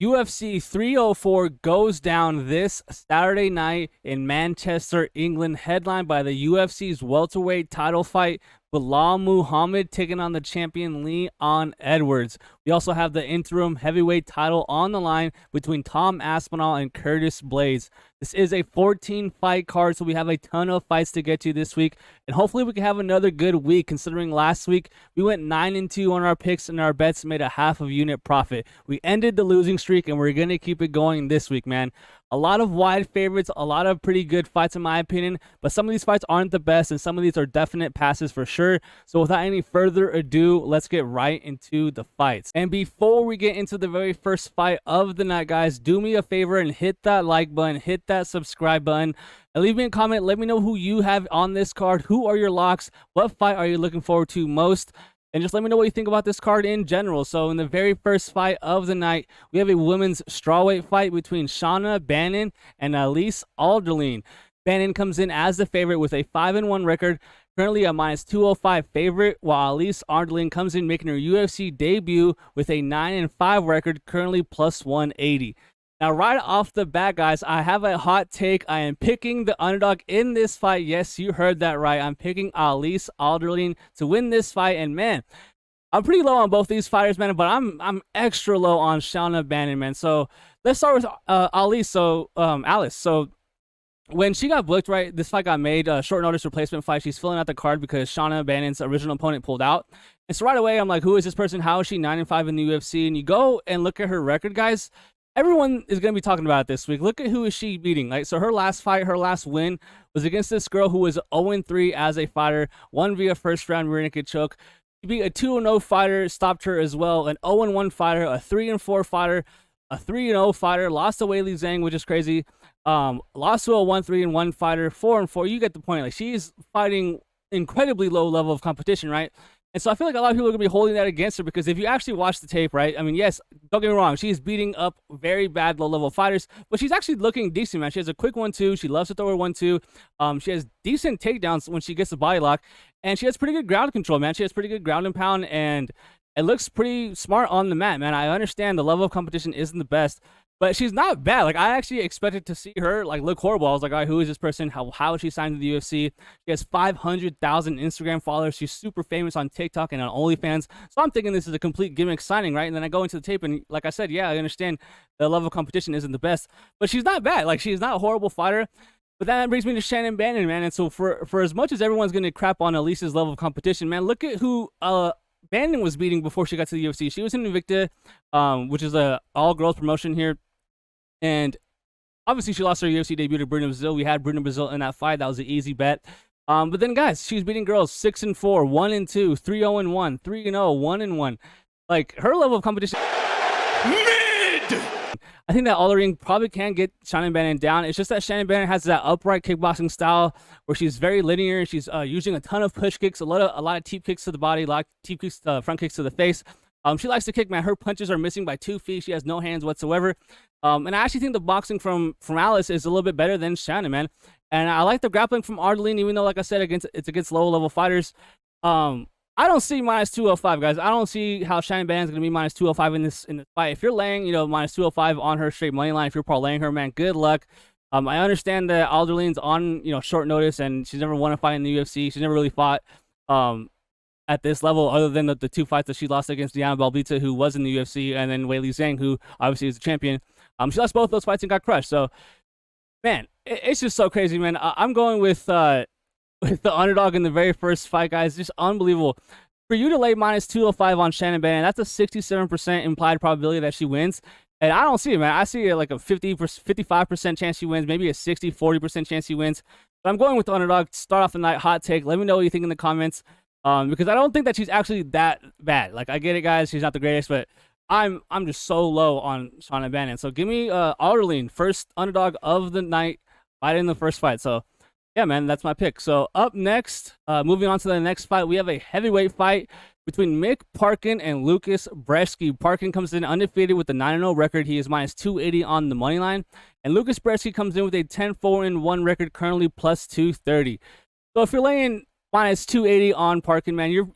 UFC 304 goes down this Saturday night in Manchester, England, headlined by the UFC's welterweight title fight. Belal Muhammad taking on the champion Leon Edwards. We also have the interim heavyweight title on the line between Tom Aspinall and Curtis Blaydes. This is a 14-fight card, so we have a ton of fights to get to this week, and hopefully we can have another good week, considering last week we went 9-2 on our picks and our bets made a half of unit profit. We ended the losing streak, and we're going to keep it going this week, man. A lot of wide favorites, a lot of pretty good fights in my opinion, but some of these fights aren't the best, and some of these are definite passes for sure. So without any further ado, let's get right into the fights. And before we get into the very first fight of the night, guys, do me a favor and hit that like button, hit that subscribe button, and leave me a comment. Let me know who you have on this card. Who are your locks? What fight are you looking forward to most? And just let me know what you think about this card in general. So in the very first fight of the night, we have a women's strawweight fight between Shauna, Bannon, and Elise Ardelean. Bannon comes in as the favorite with a 5-1 record, currently a -205 favorite, while Elise Ardelean comes in making her UFC debut with a 9-5 record, currently +180. Now, right off the bat, guys, I have a hot take. I am picking the underdog in this fight. Yes, you heard that right. I'm picking Elise Ardelean to win this fight. And, man, I'm pretty low on both these fighters, man, but I'm extra low on Shauna Bannon, man. So let's start with Alice. So when she got booked, right, this fight got made, short notice replacement fight. She's filling out the card because Shauna Bannon's original opponent pulled out. And so right away, I'm like, who is this person? How is she 9-5 in the UFC? And you go and look at her record, guys. Everyone is going to be talking about it this week. Look at who is she beating. Like, so her last fight, her last win was against this girl who was 0-3 as a fighter, won via first round rear naked choke. She beat a 2-0 fighter, stopped her as well, an 0-1 fighter, a 3-4 fighter, a 3-0 fighter, lost to Weili Zhang, which is crazy. Lost to a 1-3-1 fighter, 4-4. You get the point. Like, she's fighting incredibly low level of competition, right? And so I feel like a lot of people are going to be holding that against her, because if you actually watch the tape, right, I mean, yes, don't get me wrong, she's beating up very bad low-level fighters, but she's actually looking decent, man. She has a quick 1-2. She loves to throw her 1-2. She has decent takedowns when she gets the body lock, and she has pretty good ground control, man. She has pretty good ground and pound, and it looks pretty smart on the mat, man. I understand the level of competition isn't the best, but she's not bad. Like, I actually expected to see her, like, look horrible. I was like, all right, who is this person? How is she signed to the UFC? She has 500,000 Instagram followers. She's super famous on TikTok and on OnlyFans. So I'm thinking this is a complete gimmick signing, right? And then I go into the tape, and like I said, yeah, I understand the level of competition isn't the best, but she's not bad. Like, she's not a horrible fighter. But that brings me to Shannon Bannon, man. And so for as much as everyone's going to crap on Elise's level of competition, man, look at who Bannon was beating before she got to the UFC. She was in Invicta, which is a all-girls promotion here. And obviously she lost her UFC debut to Bruna Brasil. We had Bruna Brasil in that fight. That was an easy bet. But then, guys, she's beating girls 6-4, 1-2, 3-0-1, 3-0, 1-1. Like, her level of competition. Mid! I think that Ardelean probably can get Shannon Bannon down. It's just that Shannon Bannon has that upright kickboxing style where she's very linear. She's using a ton of push kicks, a lot of teep kicks to the body, a lot of teep kicks, front kicks to the face. She likes to kick, man. Her punches are missing by 2 feet. She has no hands whatsoever. And I actually think the boxing from Alice is a little bit better than Shannon, man. And I like the grappling from Ardelean, even though, like I said, it's against low-level fighters. I don't see -205, guys. I don't see how Shannon Bannon's going to be -205 in this fight. If you're laying, -205 on her straight money line, if you're parlaying her, man, good luck. I understand that Ardelean's on, short notice, and she's never won a fight in the UFC. She's never really fought at this level, other than the 2 fights that she lost against Diana Belbita, who was in the UFC, and then Weili Zhang, who obviously is the champion. She lost both those fights and got crushed. So, man, it's just so crazy, man. I'm going with the underdog in the very first fight, guys. Just unbelievable. For you to lay -205 on Shannon Bannon, that's a 67% implied probability that she wins. And I don't see it, man. I see it like a 55% chance she wins, maybe a 40% chance she wins. But I'm going with the underdog. Start off the night, hot take. Let me know what you think in the comments. Because I don't think that she's actually that bad. Like, I get it, guys. She's not the greatest, but I'm just so low on Shauna Bannon. So give me Ardelean, first underdog of the night, right in the first fight. So, yeah, man, that's my pick. So up next, moving on to the next fight, we have a heavyweight fight between Mick, Parkin, and Lukasz Brzeski. Parkin comes in undefeated with a 9-0 record. He is -280 on the money line. And Lukasz Brzeski comes in with a 10-4-1 record, currently +230. So if you're laying -280 on Parkin, man, you're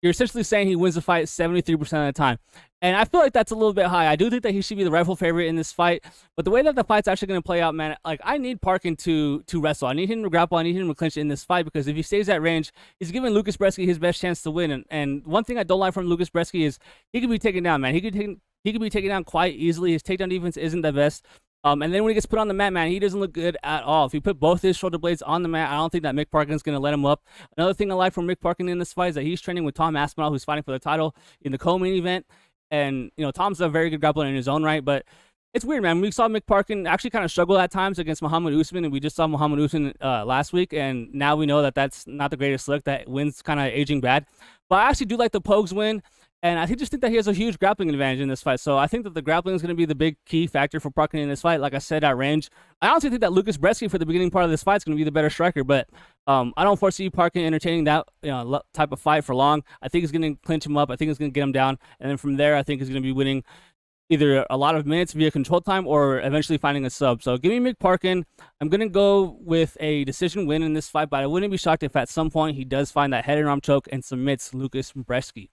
you're essentially saying he wins the fight 73% of the time. And I feel like that's a little bit high. I do think that he should be the rightful favorite in this fight. But the way that the fight's actually going to play out, man, like, I need Parkin to wrestle. I need him to grapple. I need him to clinch in this fight, because if he stays at range, he's giving Lukasz Brzeski his best chance to win. And one thing I don't like from Lukasz Brzeski is he can be taken down, man. He can be taken down quite easily. His takedown defense isn't the best. And then when he gets put on the mat, man, he doesn't look good at all. If you put both his shoulder blades on the mat, I don't think that Mick Parkin is going to let him up. Another thing I like from Mick Parkin in this fight is that he's training with Tom Aspinall, who's fighting for the title in the co-main event. And, you know, Tom's a very good grappler in his own right, but it's weird, man. We saw Mick Parkin actually kind of struggle at times against Muhammad Usman, and we just saw Muhammad Usman last week, and now we know that that's not the greatest look, that wins kind of aging bad. But I actually do like the Pogues win. And I just think that he has a huge grappling advantage in this fight. So I think that the grappling is going to be the big key factor for Parkin in this fight. Like I said, at range, I honestly think that Lukasz Brzeski for the beginning part of this fight is going to be the better striker. But I don't foresee Parkin entertaining that type of fight for long. I think he's going to clinch him up. I think he's going to get him down. And then from there, I think he's going to be winning either a lot of minutes via control time or eventually finding a sub. So give me Mick Parkin. I'm going to go with a decision win in this fight. But I wouldn't be shocked if at some point he does find that head and arm choke and submits Lukasz Brzeski.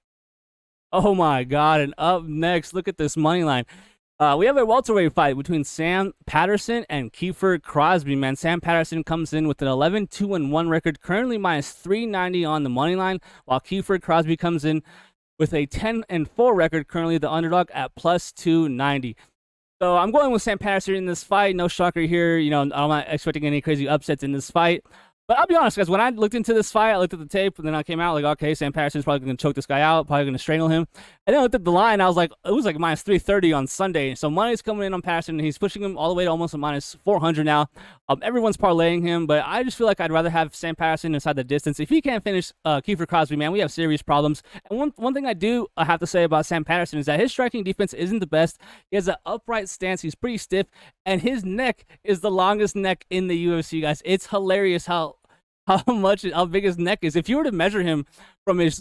Oh my God, and up next, look at this money line. We have a welterweight fight between Sam Patterson and Kiefer Crosbie, man. Sam Patterson comes in with an 11-2-1 record, currently minus 390 on the money line, while Kiefer Crosbie comes in with a 10-4 record, currently the underdog at plus 290. So I'm going with Sam Patterson in this fight. No shocker here. You know, I'm not expecting any crazy upsets in this fight. But I'll be honest, guys, when I looked into this fight, I looked at the tape, and then I came out like, okay, Sam Patterson's probably going to choke this guy out, probably going to strangle him. And then I looked at the line, I was like, it was like minus 330 on Sunday. So money's coming in on Patterson, and he's pushing him all the way to almost a minus 400 now. Everyone's parlaying him, but I just feel like I'd rather have Sam Patterson inside the distance. If he can't finish Kiefer Crosbie, man, we have serious problems. And one thing I do have to say about Sam Patterson is that his striking defense isn't the best. He has an upright stance. He's pretty stiff, and his neck is the longest neck in the UFC, guys. It's hilarious how big his neck is. If you were to measure him from his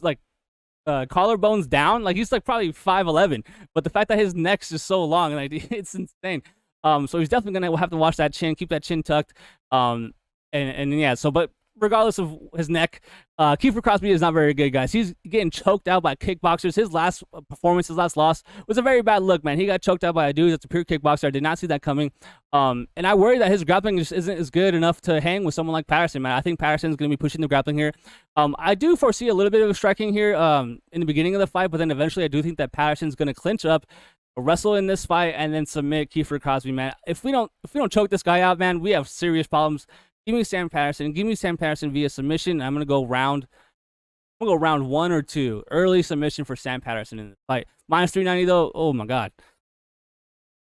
collarbones down, like, he's like probably 5'11", but the fact that his neck's just so long, like, it's insane. So he's definitely gonna have to watch that chin, keep that chin tucked. And yeah, so but regardless of his neck, Kiefer Crosbie is not very good, guys. He's getting choked out by kickboxers. His last performance, his last loss, was a very bad look, man. He got choked out by a dude that's a pure kickboxer. I did not see that coming. And I worry that his grappling just isn't as good enough to hang with someone like Patterson, man. I think Patterson's going to be pushing the grappling here. I do foresee a little bit of striking here in the beginning of the fight, but then eventually I do think that Patterson's going to clinch up, wrestle in this fight, and then submit Kiefer Crosbie, man. If we don't choke this guy out, man, we have serious problems. Give me Sam Patterson. Give me Sam Patterson via submission. I'm gonna go round 1 or 2. Early submission for Sam Patterson in the fight. Minus 390 though. Oh my God.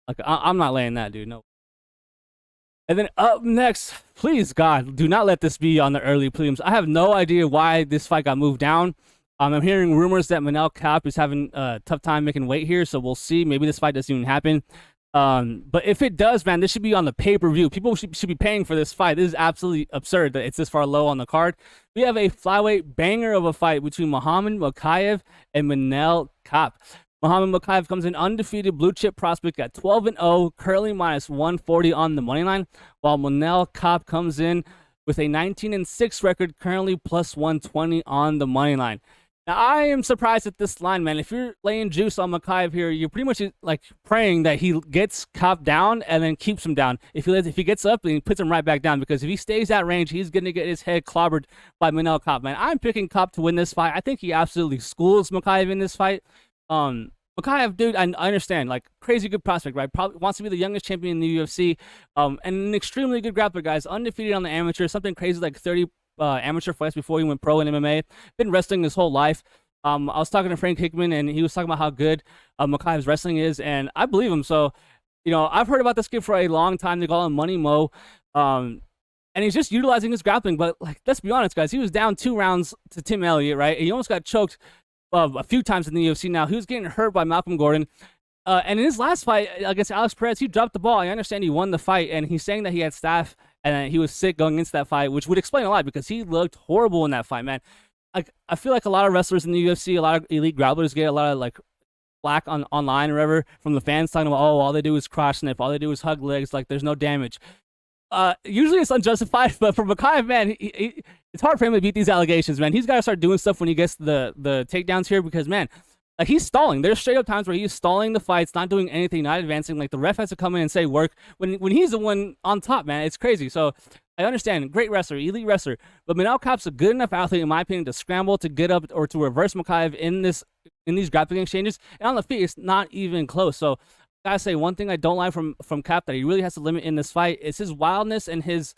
Like, I'm not laying that, dude. No. And then up next, please God, do not let this be on the early prelims. I have no idea why this fight got moved down. I'm hearing rumors that Manel Kape is having a tough time making weight here, so we'll see. Maybe this fight doesn't even happen. But if it does, man, this should be on the pay-per-view. People should be paying for this fight. This is absolutely absurd that it's this far low on the card. We have a flyweight banger of a fight between Mokaev and Manel Kape. Mokaev comes in undefeated blue chip prospect at 12-0, currently minus 140 on the money line, while Manel Kape comes in with a 19-6 record, currently plus 120 on the money line. Now, I am surprised at this line, man. If you're laying juice on Mokaev here, you're pretty much like praying that he gets Kape down and then keeps him down. If he gets up, then he puts him right back down, because if he stays at range, he's going to get his head clobbered by Manel Kape, man. I'm picking Kape to win this fight. I think he absolutely schools Mokaev in this fight. Mokaev, dude, I understand, like, crazy good prospect, right? Probably wants to be the youngest champion in the UFC, and an extremely good grappler, guys. Undefeated on the amateur, something crazy like 30 amateur fights before he went pro in MMA. Been wrestling his whole life. I was talking to Frank Hickman, and he was talking about how good Mokaev's wrestling is, and I believe him. So, you know, I've heard about this kid for a long time. They call him Money Mo, and he's just utilizing his grappling. But, like, let's be honest, guys. He was down 2 rounds to Tim Elliott, right? He almost got choked a few times in the UFC. Now he was getting hurt by Malcolm Gordon. And in his last fight against Alex Perez, he dropped the ball. I understand he won the fight, and he's saying that he had staph and he was sick going into that fight, which would explain a lot, because he looked horrible in that fight, man. I feel like a lot of wrestlers in the UFC, a lot of elite grapplers get a lot of, like, flack online or whatever from the fans talking about, oh, all they do is cross sniff, all they do is hug legs, like, there's no damage. Usually it's unjustified, but for Mokaev, man, it's hard for him to beat these allegations, man. He's got to start doing stuff when he gets the takedowns here because, man, like he's stalling. There's straight up times where he's stalling the fights, not doing anything, not advancing. Like the ref has to come in and say work when he's the one on top, man. It's crazy. So I understand, great wrestler, elite wrestler, but Manel Kape's a good enough athlete, in my opinion, to scramble, to get up, or to reverse Mokaev in these grappling exchanges. And on the feet, it's not even close. So I gotta say, one thing I don't like from Kape that he really has to limit in this fight is his wildness and his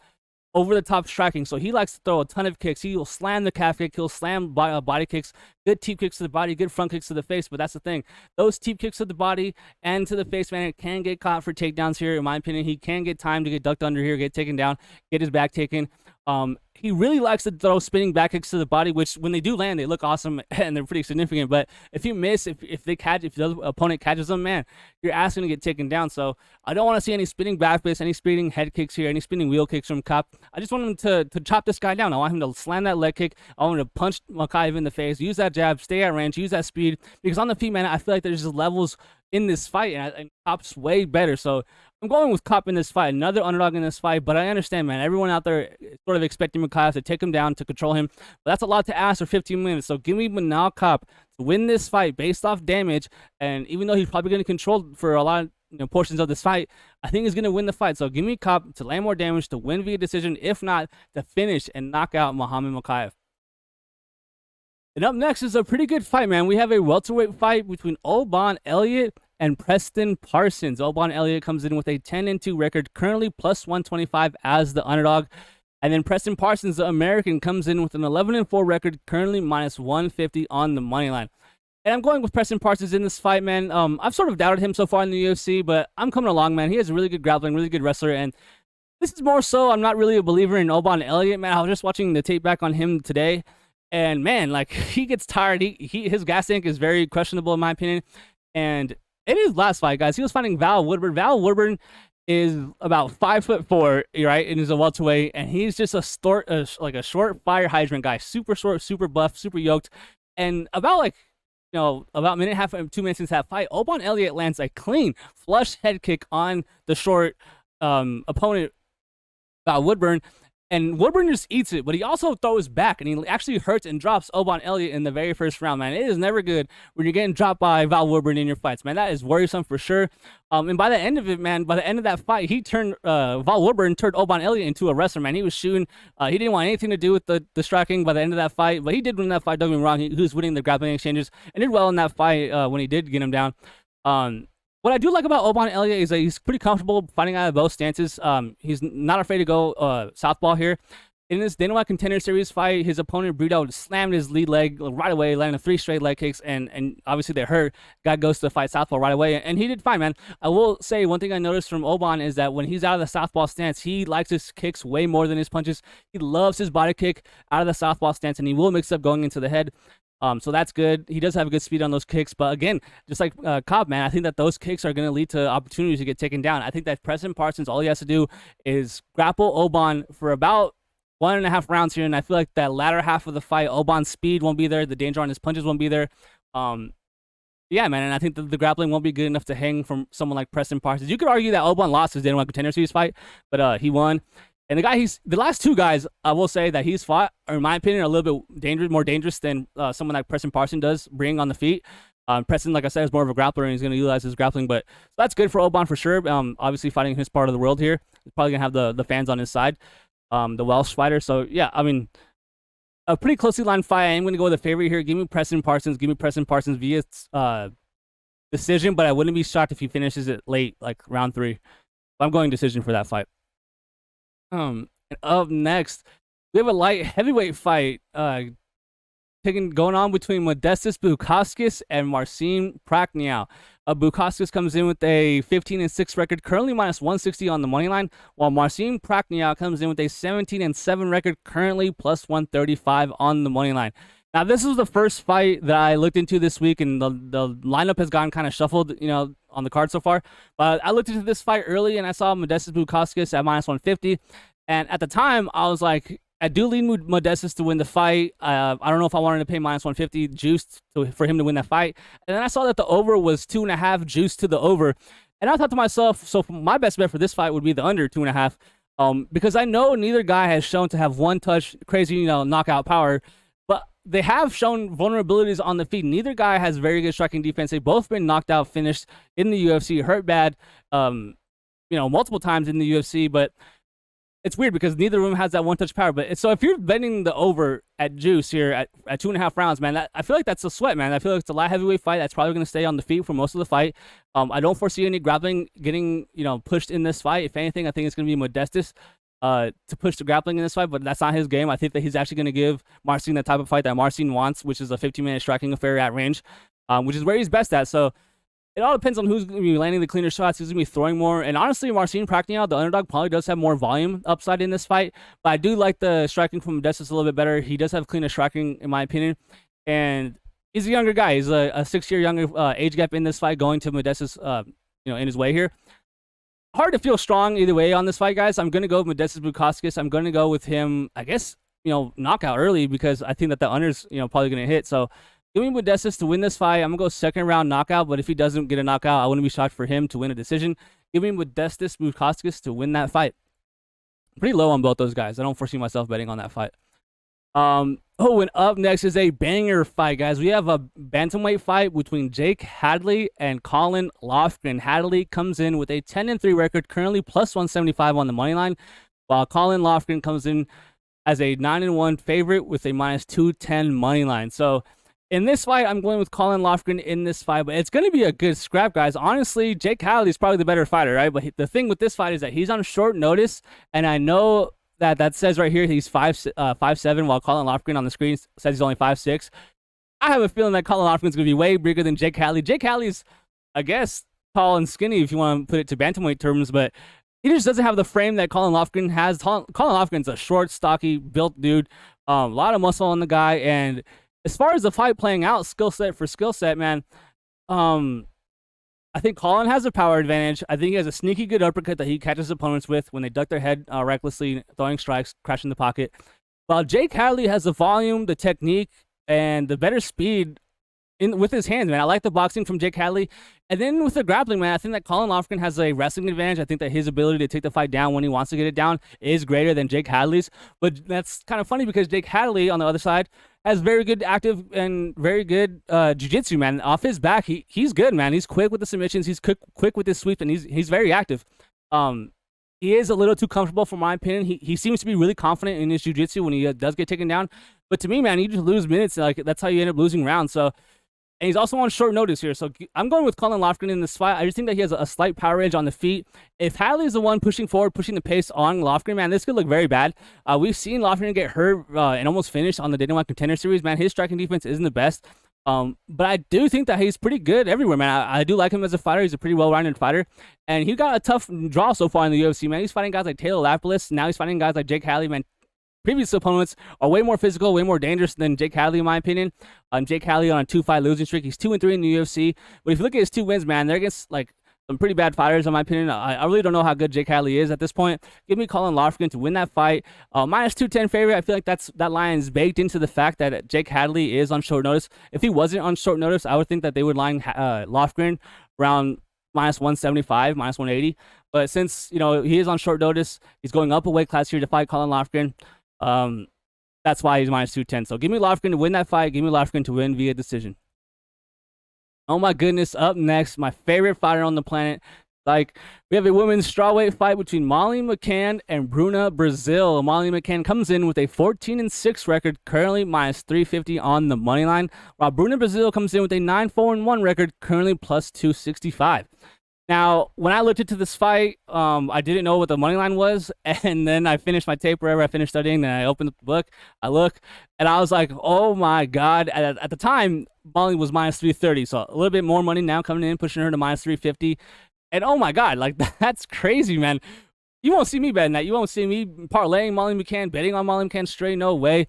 over-the-top striking. So he likes to throw a ton of kicks. He will slam the calf kick. He'll slam body kicks, good teep kicks to the body, good front kicks to the face. But that's the thing. Those teep kicks to the body and to the face, man, it can get caught for takedowns here. In my opinion, he can get time to get ducked under here, get taken down, get his back taken. He really likes to throw spinning back kicks to the body, which when they do land, they look awesome and they're pretty significant. But if you miss, if the opponent catches them, man, you're asking to get taken down. So I don't want to see any spinning back fists, any spinning head kicks here, any spinning wheel kicks from Kape. I just want him to chop this guy down. I want him to slam that leg kick. I want him to punch Mokaev in the face, use that jab, stay at range, use that speed. Because on the feet, man, I feel like there's just levels in this fight, and Kape's way better. So I'm going with Kape in this fight, another underdog in this fight, but I understand, man. Everyone out there is sort of expecting Mokaev to take him down, to control him, but that's a lot to ask for 15 minutes. So give me Manel Kape to win this fight based off damage, and even though he's probably going to control for a lot of portions of this fight, I think he's going to win the fight. So give me Kape to land more damage, to win via decision, if not, to finish and knock out Muhammad Mokaev. And up next is a pretty good fight, man. We have a welterweight fight between Oban Elliot and Preston Parsons. Oban Elliot comes in with a 10-2 record, currently plus 125 as the underdog. And then Preston Parsons, the American, comes in with an 11-4 record, currently minus 150 on the money line. And I'm going with Preston Parsons in this fight, man. I've sort of doubted him so far in the UFC, but I'm coming along, man. He has a really good grappling, really good wrestler, and this is more so, I'm not really a believer in Oban Elliot, man. I was just watching the tape back on him today, and man, like, he gets tired. His gas tank is very questionable in my opinion. And in his last fight, guys, he was fighting Val Woodburn. Val Woodburn is about 5'4", right? And he's a welterweight, and he's just like a short fire hydrant guy, super short, super buff, super yoked. And about about a minute and a half, 2 minutes into that fight, Oban Elliot lands a clean flush head kick on the short opponent, Val Woodburn. And Woodburn just eats it, but he also throws back, and he actually hurts and drops Oban Elliot in the very first round, man. It is never good when you're getting dropped by Val Woodburn in your fights, man. That is worrisome for sure. And by the end of it, man, by the end of that fight, he turned Val Woodburn turned Oban Elliot into a wrestler, man. He was shooting. He didn't want anything to do with the striking by the end of that fight, but he did win that fight. Don't get me wrong. He was winning the grappling exchanges and did well in that fight when he did get him down. What I do like about Oban Elliot is that he's pretty comfortable fighting out of both stances. He's not afraid to go southpaw here. In this Dana White Contender Series fight, his opponent Bruna slammed his lead leg right away, landing 3 straight leg kicks, and obviously they hurt. Guy goes to fight southpaw right away, and he did fine, man. I will say one thing I noticed from Oban is that when he's out of the southpaw stance, he likes his kicks way more than his punches. He loves his body kick out of the southpaw stance, and he will mix up going into the head. So that's good. He does have a good speed on those kicks. But again, just like Kape, man, I think that those kicks are going to lead to opportunities to get taken down. I think that Preston Parsons, all he has to do is grapple Oban for about 1.5 rounds here. And I feel like that latter half of the fight, Oban's speed won't be there. The danger on his punches won't be there. Yeah, man, and I think that the grappling won't be good enough to hang from someone like Preston Parsons. You could argue that Oban lost his Dana White Contender Series fight, but he won. And the last 2 guys, I will say that he's fought, or in my opinion, are a little bit more dangerous than someone like Preston Parsons does bring on the feet. Preston, like I said, is more of a grappler, and he's going to utilize his grappling. But so that's good for Oban for sure. Obviously, fighting his part of the world here, he's probably going to have the fans on his side, the Welsh fighter. So yeah, I mean, a pretty closely lined fight. I am going to go with a favorite here. Give me Preston Parsons. Give me Preston Parsons via decision, but I wouldn't be shocked if he finishes it late, like round 3. I'm going decision for that fight. And up next, we have a light heavyweight fight going on between Modestas Bukauskas and Marcin Prachinio. Bukauskas comes in with a 15-6 record, currently minus 160 on the money line, while Marcin Prachinio comes in with a 17-7 record, currently plus 135 on the money line. Now, this was the first fight that I looked into this week, and the lineup has gotten kind of shuffled, on the card so far. But I looked into this fight early, and I saw Modestas Bukauskas at minus 150. And at the time, I was like, I do lean Modestas to win the fight. I don't know if I wanted to pay minus 150 juice for him to win that fight. And then I saw that the over was 2.5 juice to the over. And I thought to myself, so my best bet for this fight would be the under 2.5. Because I know neither guy has shown to have one touch crazy, knockout power, but they have shown vulnerabilities on the feet. Neither guy has very good striking defense. They've both been knocked out, finished in the UFC, hurt bad, multiple times in the UFC, but it's weird because neither of them has that one-touch power. But so if you're betting the over at juice here at 2.5 rounds, man, I feel like that's a sweat, man. I feel like it's a light heavyweight fight that's probably going to stay on the feet for most of the fight. I don't foresee any grappling getting pushed in this fight. If anything, I think it's going to be Modestas to push the grappling in this fight, but that's not his game. I think that he's actually going to give Marcin the type of fight that Marcin wants, which is a 15-minute striking affair at range, which is where he's best at. So it all depends on who's going to be landing the cleaner shots, who's going to be throwing more. And honestly, Marcin Prachinio, the underdog, probably does have more volume upside in this fight. But I do like the striking from Modestas a little bit better. He does have cleaner striking, in my opinion. And he's a younger guy. He's a 6-year younger age gap in this fight, going to Modestas, in his way here. Hard to feel strong either way on this fight, guys. I'm going to go with Modestas Bukauskas. I'm going to go with him, I guess, knockout early because I think that the under's, probably going to hit. So give me Modestas to win this fight. I'm going to go second round knockout, but if he doesn't get a knockout, I wouldn't be shocked for him to win a decision. Give me Modestas Bukauskas to win that fight. Pretty low on both those guys. I don't foresee myself betting on that fight. And up next is a banger fight, guys. We have a bantamweight fight between Jake Hadley and Caolan Loughgran. Hadley comes in with a 10-3 record, currently plus 175 on the money line, while Caolan Loughgran comes in as a 9-1 favorite with a minus 210 money line. So in this fight, I'm going with Caolan Loughgran in this fight, but it's going to be a good scrap, guys. Honestly, Jake Hadley is probably the better fighter, right? But the thing with this fight is that he's on short notice, and I know that says right here he's 5'7", while Caolan Loughgran on the screen says he's only 5'6". I have a feeling that Caolan Loughgran is going to be way bigger than Jake Hadley. Jake Hadley's, I guess, tall and skinny if you want to put it to bantamweight terms, but he just doesn't have the frame that Caolan Loughgran has. Caolan Loughgran's a short, stocky, built dude, a lot of muscle on the guy, and as far as the fight playing out, skill set for skill set, man, I think Caolan has a power advantage. I think he has a sneaky good uppercut that he catches opponents with when they duck their head recklessly, throwing strikes, crashing the pocket. While Jake Hadley has the volume, the technique, and the better speed with his hands, man. I like the boxing from Jake Hadley. And then with the grappling, man, I think that Caolan Loughgran has a wrestling advantage. I think that his ability to take the fight down when he wants to get it down is greater than Jake Hadley's. But that's kind of funny because Jake Hadley, on the other side, has very good active and very good jiu-jitsu, man. Off his back, he's good, man. He's quick with the submissions. He's quick with his sweep, and he's very active. He is a little too comfortable, for my opinion. He seems to be really confident in his jiu-jitsu when he does get taken down. But to me, man, you just lose minutes. Like, that's how you end up losing rounds. So, and he's also on short notice here. So I'm going with Caolan Loughgran in this fight. I just think that he has a slight power edge on the feet. If Hadley is the one pushing forward, pushing the pace on Loughgran, man, this could look very bad. We've seen Loughgran get hurt and almost finished on the Dana White Contender Series, man. His striking defense isn't the best. But I do think that he's pretty good everywhere, man. I do like him as a fighter. He's a pretty well-rounded fighter. And he got a tough draw so far in the UFC, man. He's fighting guys like Taylor Lapilus. Now he's fighting guys like Jake Hadley, man. Previous opponents are way more physical, way more dangerous than Jake Hadley, in my opinion. Jake Hadley on a 2-fight losing streak. He's 2-3 in the UFC. But if you look at his 2 wins, man, they're against like some pretty bad fighters, in my opinion. I really don't know how good Jake Hadley is at this point. Give me Caolan Loughgran to win that fight. Minus 210 favorite. I feel like that line is baked into the fact that Jake Hadley is on short notice. If he wasn't on short notice, I would think that they would line Loughgran around minus 175, minus 180. But since he is on short notice, he's going up a weight class here to fight Caolan Loughgran. That's why he's minus 210. So give me Loughgran to win that fight. Give me Loughgran to win via decision. Oh my goodness. Up next, my favorite fighter on the planet. Like, we have a women's strawweight fight between Molly McCann and Bruna, Brasil. Molly McCann comes in with a 14-6 record, currently minus 350 on the money line, while Bruna, Brasil comes in with a 9-4-1 record, currently plus 265. Now, when I looked into this fight, I didn't know what the money line was, and then I finished my tape wherever I finished studying, then I opened up the book, I look, and I was like, oh my God. At the time, Molly was minus 330, so a little bit more money now coming in, pushing her to minus 350, and oh my God, like, that's crazy, man. You won't see me betting that. You won't see me parlaying Molly McCann, betting on Molly McCann straight, no way.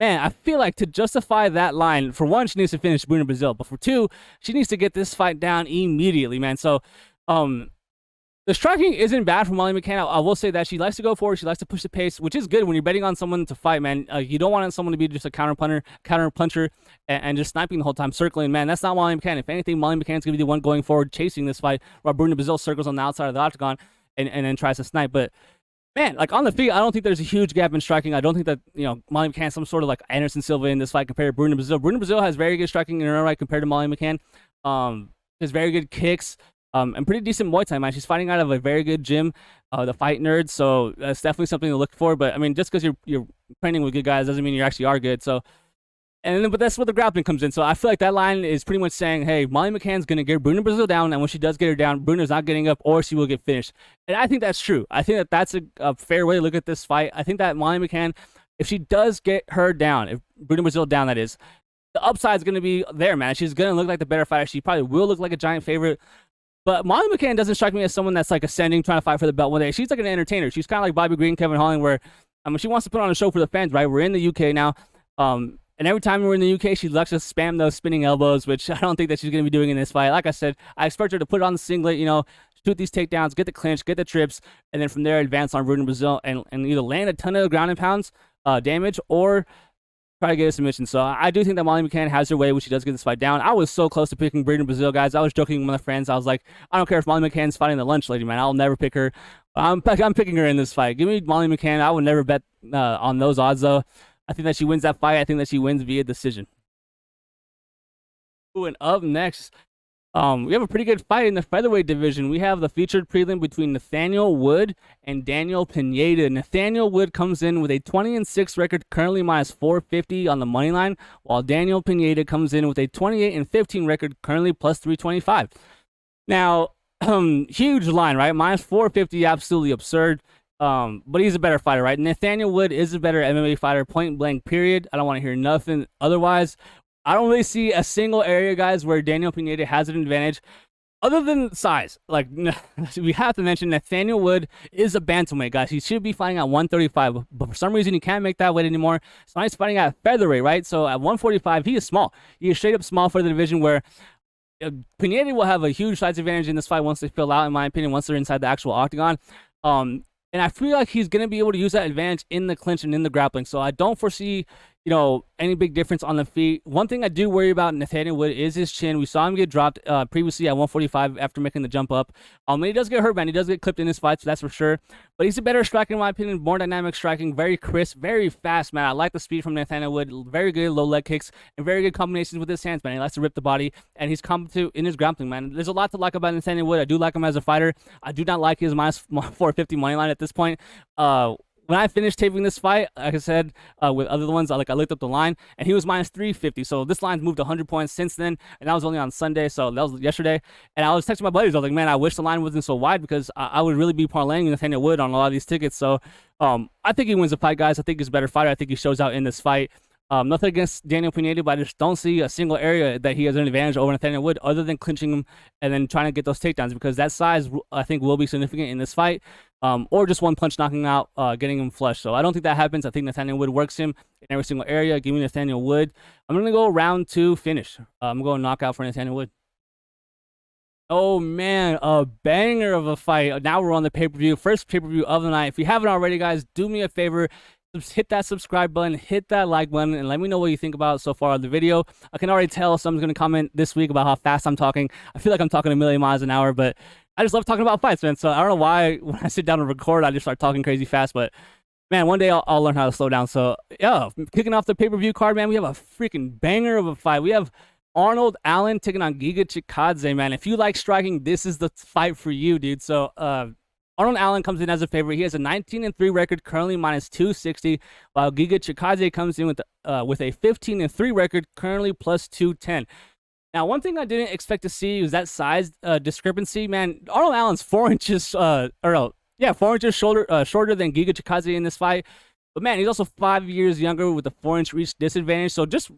Man, I feel like to justify that line, for one, she needs to finish Bruna Brasil, but for two, she needs to get this fight down immediately, man. So, the striking isn't bad for Molly McCann. I will say that she likes to go forward. She likes to push the pace, which is good when you're betting on someone to fight, man. You don't want someone to be just a counter puncher, and just sniping the whole time, circling. Man, that's not Molly McCann. If anything, Molly McCann's going to be the one going forward, chasing this fight, while Bruna Brasil circles on the outside of the octagon. and then tries to snipe. But man, like on the feet, I don't think there's a huge gap in striking. I don't think that, Molly McCann some sort of like Anderson Silva in this fight compared to Bruna Brasil. Bruna Brasil has very good striking in her own right compared to Molly McCann. Has very good kicks. And pretty decent Muay Thai, man. She's fighting out of a very good gym, the Fight Nerds. So that's definitely something to look for. But I mean, just because you're training with good guys doesn't mean you actually are good. So, but that's where the grappling comes in. So I feel like that line is pretty much saying, hey, Molly McCann's gonna get Bruna Brasil down, and when she does get her down, Bruna's not getting up, or she will get finished. And I think that's true. I think that that's a fair way to look at this fight. I think that Molly McCann, if she does get her down, if Bruna Brasil down, that is, the upside's gonna be there, man. She's gonna look like the better fighter. She probably will look like a giant favorite. But Molly McCann doesn't strike me as someone that's like ascending, trying to fight for the belt one day. She's like an entertainer. She's kind of like Bobby Green, Kevin Holland, where she wants to put on a show for the fans, right? We're in the UK now, and every time we're in the UK, she likes to spam those spinning elbows, which I don't think that she's going to be doing in this fight. Like I said, I expect her to put on the singlet, shoot these takedowns, get the clinch, get the trips, and then from there advance on Bruna Brasil and either land a ton of ground and pounds damage or try to get a submission. So I do think that Molly McCann has her way when she does get this fight down. I was so close to picking Bruna Brasil, guys. I was joking with my friends. I was like, I don't care if Molly McCann's fighting the lunch lady, man. I'll never pick her. I'm picking her in this fight. Give me Molly McCann. I would never bet on those odds, though. I think that she wins that fight. I think that she wins via decision. Ooh, and up next, we have a pretty good fight in the featherweight division. We have the featured prelim between Nathaniel Wood and Daniel Pineda. Nathaniel Wood comes in with a 20-6 record, currently minus 450 on the money line, while Daniel Pineda comes in with a 28-15 record, currently plus 325. Now, huge line, right? Minus 450, absolutely absurd. But he's a better fighter, right? Nathaniel Wood is a better MMA fighter, point blank, period. I don't want to hear nothing otherwise. I don't really see a single area, guys, where Daniel Pineda has an advantage other than size. Like, we have to mention Nathaniel Wood is a bantamweight, guys. He should be fighting at 135, but for some reason he can't make that weight anymore. So now he's fighting at featherweight, right? So at 145, he is small. He is straight up small for the division, where Pineda will have a huge size advantage in this fight once they fill out, in my opinion, once they're inside the actual octagon. And I feel like he's going to be able to use that advantage in the clinch and in the grappling. So I don't foresee, any big difference on the feet. One thing I do worry about Nathaniel Wood is his chin. We saw him get dropped previously at 145 after making the jump up. He does get hurt, man. He does get clipped in his fights, that's for sure. But he's a better striker, in my opinion. More dynamic striking, very crisp, very fast, man. I like the speed from Nathaniel Wood. Very good low leg kicks and very good combinations with his hands, man. He likes to rip the body, and he's competent in his grappling, man. There's a lot to like about Nathaniel Wood. I do like him as a fighter. I do not like his minus 450 money line at this point. When I finished taping this fight, like I said, with other ones, I looked up the line, and he was minus 350. So this line's moved 100 points since then, and that was only on Sunday, so that was yesterday. And I was texting my buddies. I was like, man, I wish the line wasn't so wide, because I would really be parlaying Nathaniel Wood on a lot of these tickets. So I think he wins the fight, guys. I think he's a better fighter. I think he shows out in this fight. Nothing against Daniel Pineda, but I just don't see a single area that he has an advantage over Nathaniel Wood other than clinching him and then trying to get those takedowns, because that size, I think, will be significant in this fight, or just one punch knocking out, getting him flushed. So I don't think that happens. I think Nathaniel Wood works him in every single area. Give me Nathaniel Wood. I'm going to go round 2 finish. I'm going knockout for Nathaniel Wood. Oh, man, a banger of a fight. Now we're on the pay-per-view. First pay-per-view of the night. If you haven't already, guys, do me a favor. Hit that subscribe button, hit that like button, and let me know what you think about so far of the video. I can already tell someone's going to comment this week about how fast I'm talking. I feel like I'm talking a million miles an hour, but I just love talking about fights, man. So I don't know why when I sit down and record, I just start talking crazy fast, but man, one day I'll learn how to slow down. So yeah, kicking off the pay-per-view card, man, we have a freaking banger of a fight. We have Arnold Allen taking on Giga Chikadze, man. If you like striking, this is the fight for you, dude. So Arnold Allen comes in as a favorite. He has a 19-3 record, currently minus 260, while Giga Chikadze comes in with a 15-3 record, currently plus 210. Now, one thing I didn't expect to see was that size discrepancy, man. Arnold Allen's 4 inches, 4 inches shorter than Giga Chikadze in this fight. But man, he's also 5 years younger with a 4-inch reach disadvantage. So just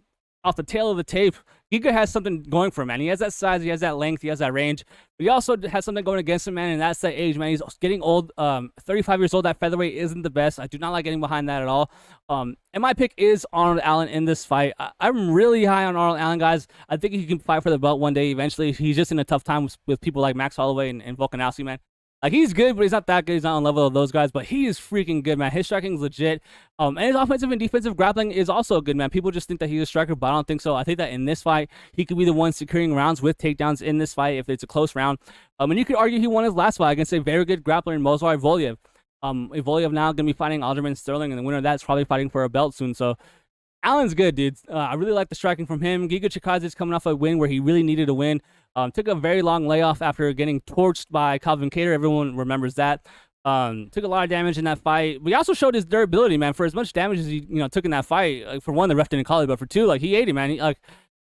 off the tail of the tape, Giga has something going for him, man. He has that size, he has that length, he has that range, but he also has something going against him, man, and that's that age, man. He's getting old. 35 years old, that featherweight isn't the best. I do not like getting behind that at all. And my pick is Arnold Allen in this fight. I'm really high on Arnold Allen, guys. I think he can fight for the belt one day eventually. He's just in a tough time with people like Max Holloway and Volkanovski, man. Like, he's good, but he's not that good. He's not on level of those guys, but he is freaking good, man. His striking is legit. And his offensive and defensive grappling is also good, man. People just think that he's a striker, but I don't think so. I think that in this fight, he could be the one securing rounds with takedowns in this fight if it's a close round. And you could argue he won his last fight against a very good grappler in Movsar Evloev. Evloev now going to be fighting Aljamain Sterling, and the winner of that's probably fighting for a belt soon. So Allen's good, dude. I really like the striking from him. Giga Chikadze is coming off a win where he really needed a win. Took a very long layoff after getting torched by Calvin Kattar. Everyone remembers that. Took a lot of damage in that fight. But he also showed his durability, man. For as much damage as he took in that fight, like, for one, the ref didn't call it, but for two, like, he ate it, man.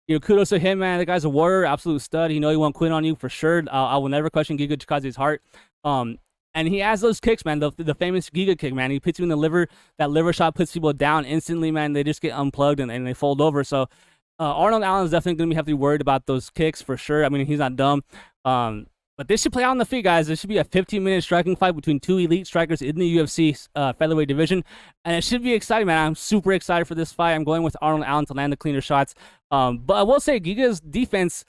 Kudos to him, man. The guy's a warrior, absolute stud. He won't quit on you for sure. I will never question Giga Chikadze's heart. And he has those kicks, man. The famous Giga kick, man. He puts you in the liver. That liver shot puts people down instantly, man. They just get unplugged and they fold over. So Arnold Allen's definitely going to have to be worried about those kicks for sure. I mean, he's not dumb. But this should play out on the feet, guys. This should be a 15-minute striking fight between two elite strikers in the UFC featherweight division. And it should be exciting, man. I'm super excited for this fight. I'm going with Arnold Allen to land the cleaner shots. But I will say, Giga's defense,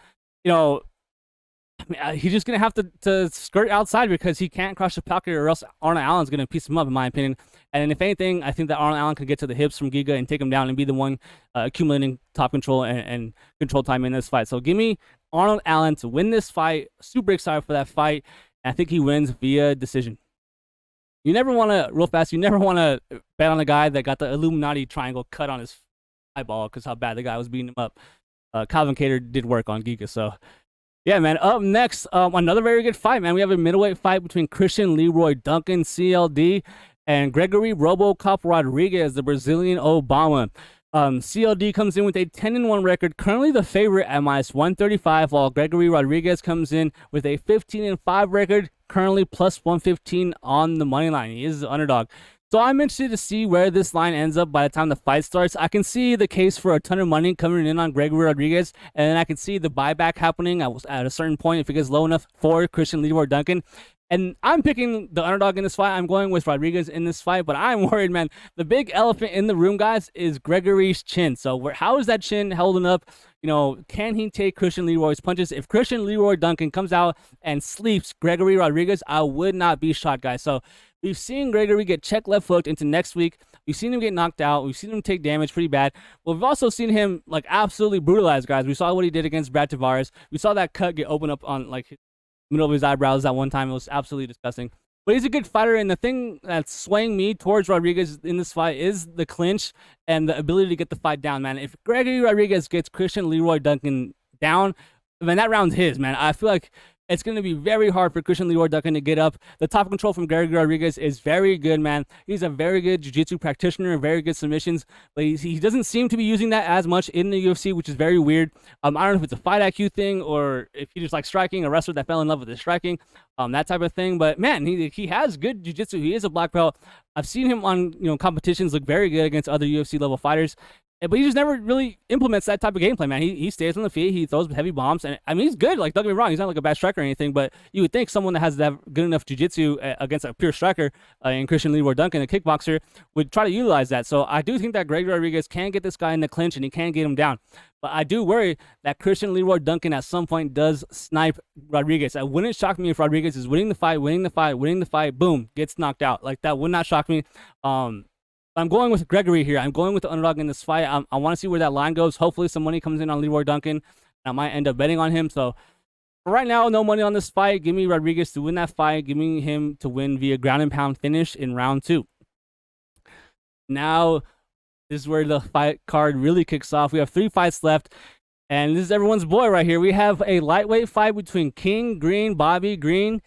he's just going to have to skirt outside because he can't crush the pocket, or else Arnold Allen's going to piece him up, in my opinion. And if anything, I think that Arnold Allen could get to the hips from Giga and take him down and be the one accumulating top control and control time in this fight. So give me Arnold Allen to win this fight. Super excited for that fight. And I think he wins via decision. You never want to, real fast, you never want to bet on a guy that got the Illuminati triangle cut on his eyeball because how bad the guy was beating him up. Calvin Kattar did work on Giga, so... Yeah, man. Up next, another very good fight, man. We have a middleweight fight between Christian Leroy Duncan, CLD, and Gregory RoboCop Rodriguez, the Brazilian Obama. CLD comes in with a 10-1 record, currently the favorite at -135, while Gregory Rodriguez comes in with a 15-5 record, currently +115 on the money line. He is the underdog. So I'm interested to see where this line ends up by the time the fight starts. I can see the case for a ton of money coming in on Gregory Rodriguez, and then I can see the buyback happening at a certain point if it gets low enough for Christian Leroy Duncan. And I'm picking the underdog in this fight. I'm going with Rodriguez in this fight, but I'm worried, man. The big elephant in the room, guys, is Gregory's chin. So how is that chin holding up? Can he take Christian Leroy's punches? If Christian Leroy Duncan comes out and sleeps Gregory Rodriguez, I would not be shocked, guys. So we've seen Gregory get check left hooked into next week. We've seen him get knocked out. We've seen him take damage pretty bad. Well, we've also seen him absolutely brutalized, guys. We saw what he did against Brad Tavares. We saw that cut get opened up on middle of his eyebrows that one time. It was absolutely disgusting. But he's a good fighter, and the thing that's swaying me towards Rodriguez in this fight is the clinch and the ability to get the fight down, man. If Gregory Rodriguez gets Christian Leroy Duncan down, man, that round's his, man. I feel like it's going to be very hard for Christian Leroy Duncan to get up. The top control from Gregory Rodriguez is very good, man. He's a very good jiu-jitsu practitioner, very good submissions, but he doesn't seem to be using that as much in the UFC, which is very weird. I don't know if it's a fight IQ thing or if he just likes striking, a wrestler that fell in love with his striking, that type of thing. But, man, he has good jiu-jitsu. He is a black belt. I've seen him on competitions look very good against other UFC-level fighters. But he just never really implements that type of gameplay, man. He stays on the feet. He throws heavy bombs. And, I mean, he's good. Don't get me wrong. He's not a bad striker or anything. But you would think someone that has that good enough jiu-jitsu against a pure striker in Christian Leroy Duncan, a kickboxer, would try to utilize that. So I do think that Gregory Rodriguez can get this guy in the clinch and he can get him down. But I do worry that Christian Leroy Duncan at some point does snipe Rodriguez. It wouldn't shock me if Rodriguez is winning the fight, boom, gets knocked out. That would not shock me. I'm going with Gregory here. I'm going with the underdog in this fight. I want to see where that line goes. Hopefully some money comes in on Leroy Duncan. I might end up betting on him. So for right now, no money on this fight. Give me Rodriguez to win that fight. Give me him to win via ground and pound finish in round 2. Now, this is where the fight card really kicks off. We have 3 fights left. And this is everyone's boy right here. We have a lightweight fight between King Green, Bobby Green,